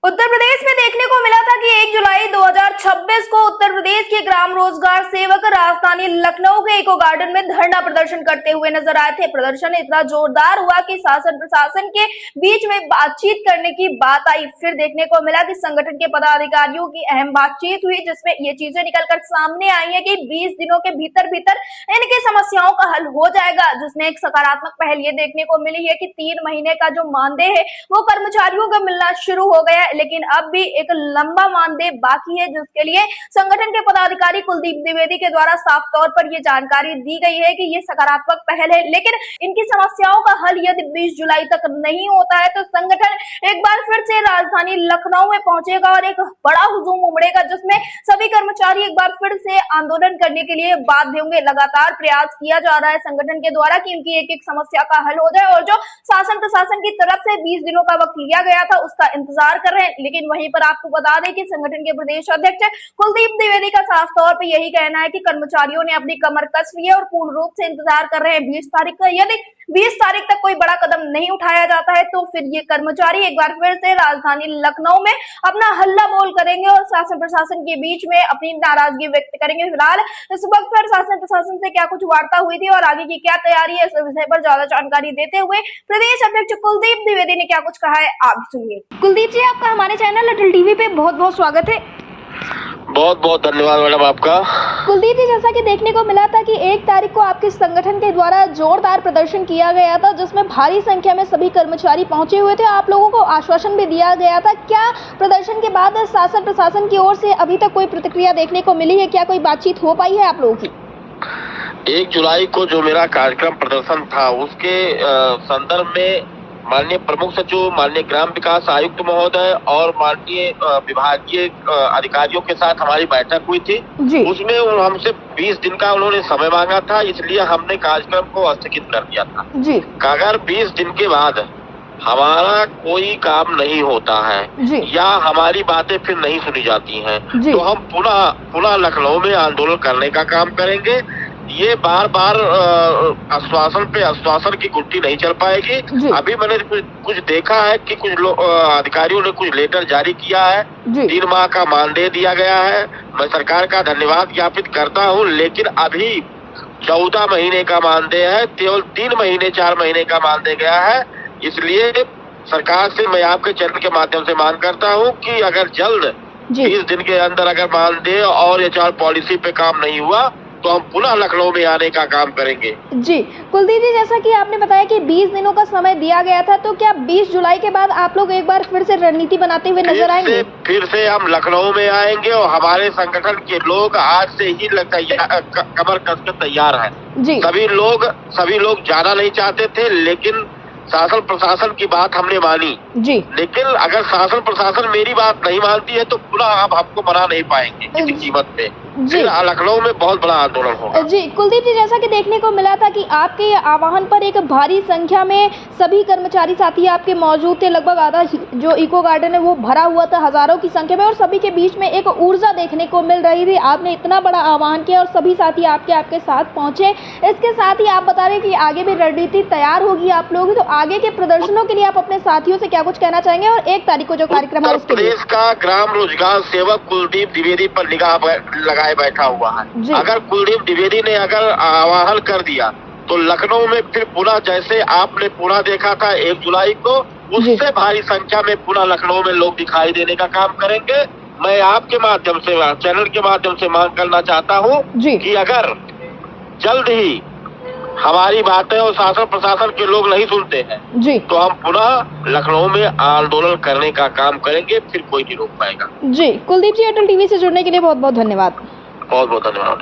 उत्तर प्रदेश में देखने को मिला था कि 1 जुलाई 2026 को उत्तर प्रदेश के ग्राम रोजगार सेवक राजधानी लखनऊ के इको गार्डन में धरना प्रदर्शन करते हुए नजर आए थे। प्रदर्शन इतना जोरदार हुआ कि शासन प्रशासन के बीच में बातचीत करने की बात आई। फिर देखने को मिला कि संगठन के पदाधिकारियों की अहम बातचीत हुई, जिसमें ये चीजें निकलकर सामने आई है कि 20 दिनों के भीतर इनकी समस्याओं का हल हो जाएगा, जिसमें एक सकारात्मक पहल ये देखने को मिली है कि 3 महीने का जो मानदेय है वो कर्मचारियों का मिलना शुरू हो गया, लेकिन अब भी एक लंबा मानदेय बाकी है, जिसके लिए संगठन के पदाधिकारी कुलदीप द्विवेदी के द्वारा साफ तौर पर ये जानकारी दी गई है कि ये सकारात्मक पहल है, लेकिन इनकी समस्याओं का हल यदि 20 जुलाई तक नहीं होता है तो संगठन एक बार फिर से राजधानी लखनऊ में पहुंचेगा और एक बड़ा हुजूम उमड़ेगा, जिसमें सभी कर्मचारी एक बार फिर से आंदोलन करने के लिए बाध्य होंगे। लगातार प्रयास किया जा रहा है संगठन के द्वारा कि इनकी एक एक समस्या का हल हो जाए, और जो शासन प्रशासन की तरफ से 20 दिनों का वक्त लिया गया था उसका इंतजार कर रहे हैं। लेकिन वहीं पर आपको बता दें कि संगठन के प्रदेश अध्यक्ष कुलदीप द्विवेदी का साफ तौर पर यही कहना है कि कर्मचारियों ने अपनी कमर कस ली है और पूर्ण रूप से इंतजार कर रहे हैं 20 तारीख का। यदि 20 तारीख तक कोई बड़ा कदम नहीं उठाया जाता है तो फिर ये कर्मचारी एक बार फिर से राजधानी लखनऊ में अपना हल्ला बोल करेंगे और शासन प्रशासन के बीच में अपनी नाराजगी व्यक्त करेंगे। फिलहाल इस वक्त पर शासन प्रशासन से क्या कुछ वार्ता हुई थी और आगे की क्या तैयारी है, इस विषय पर ज्यादा जानकारी देते हुए प्रदेश अध्यक्ष कुलदीप द्विवेदी ने क्या कुछ कहा है, आप सुनिए। कुलदीप जी, आपका हमारे चैनल अटल टीवी पे बहुत बहुत स्वागत है। बहुत बहुत धन्यवाद मैडम आपका। कुलदीप जी, जैसा कि देखने को मिला था कि 1 तारीख को आपके संगठन के द्वारा जोरदार प्रदर्शन किया गया था, जिसमें भारी संख्या में सभी कर्मचारी पहुंचे हुए थे। आप लोगों को आश्वासन भी दिया गया था। क्या प्रदर्शन के बाद शासन प्रशासन की ओर से अभी तक कोई प्रतिक्रिया देखने को मिली है? क्या कोई बातचीत हो पाई है आप लोगों की? 1 जुलाई को जो मेरा कार्यक्रम प्रदर्शन था उसके संदर्भ में माननीय प्रमुख सचिव, माननीय ग्राम विकास आयुक्त महोदय और माननीय विभागीय अधिकारियों के साथ हमारी बैठक हुई थी। उसमें हमसे 20 दिन का उन्होंने समय मांगा था, इसलिए हमने कार्यक्रम को स्थगित कर दिया था। अगर 20 दिन के बाद हमारा कोई काम नहीं होता है या हमारी बातें फिर नहीं सुनी जाती हैं तो हम पुनः लखनऊ में आंदोलन करने का काम करेंगे। ये बार बार आश्वासन पे आश्वासन की गुट्टी नहीं चल पाएगी। अभी मैंने कुछ देखा है कि कुछ अधिकारियों ने कुछ लेटर जारी किया है, 3 माह का मानदेय दिया गया है। मैं सरकार का धन्यवाद ज्ञापित करता हूँ, लेकिन अभी 14 महीने का मानदेय है, केवल 3 महीने 4 महीने का मानदेय गया है। इसलिए सरकार से मैं आपके चैनल के माध्यम से मांग करता हूँ कि अगर जल्द 20 दिन के अंदर अगर मानदेय और HR पॉलिसी पे काम नहीं हुआ तो हम पुनः लखनऊ में आने का काम करेंगे। जी कुलदीप जी, जैसा कि आपने बताया कि 20 दिनों का समय दिया गया था, तो क्या 20 जुलाई के बाद आप लोग एक बार फिर से रणनीति बनाते हुए नजर आएंगे? फिर से हम लखनऊ में आएंगे और हमारे संगठन के लोग आज से ही कमर कस के तैयार हैं। सभी लोग जाना नहीं चाहते थे, लेकिन शासन प्रशासन की बात हमने मानी। लेकिन अगर शासन प्रशासन मेरी बात नहीं मानती है तो पुनः आप हमको मना नहीं पाएंगे किसी कीमत पे। लखनऊ में बहुत बड़ा आंदोलन होगा। जी कुलदीप जी, जैसा कि देखने को मिला था कि आपके आह्वान पर एक भारी संख्या में सभी कर्मचारी साथी आपके मौजूद थे। लगभग आधा जो इको गार्डन है वो भरा हुआ था हजारों की संख्या में, और सभी के बीच में एक ऊर्जा देखने को मिल रही थी। आपने इतना बड़ा आह्वान किया और सभी साथी आपके साथ पहुंचे। इसके साथ ही आप बता रहे कि आगे भी रणनीति तैयार होगी आप लोगों की, तो आगे के प्रदर्शनों के लिए आप अपने साथियों से क्या कुछ कहना चाहेंगे? और 1 तारीख को जो कार्यक्रम है उसके लिए। प्रदेश का ग्राम रोजगार सेवक कुलदीप द्विवेदी पर निगाह लगाए बैठा हुआ है। अगर कुलदीप द्विवेदी ने अगर आह्वान कर दिया तो लखनऊ में फिर पुनः, जैसे आपने पुनः देखा था 1 जुलाई को, उससे भारी संख्या में पुनः लखनऊ में लोग दिखाई देने का काम करेंगे। मैं आपके माध्यम से, चैनल के माध्यम से मांग करना चाहता हूँ कि अगर जल्द ही हमारी बातें और शासन प्रशासन के लोग नहीं सुनते हैं तो हम पुनः लखनऊ में आंदोलन करने का काम करेंगे, फिर कोई नहीं रोक पाएगा। जी कुलदीप जी, अटल टीवी से जुड़ने के लिए बहुत बहुत धन्यवाद। बहुत बहुत धन्यवाद।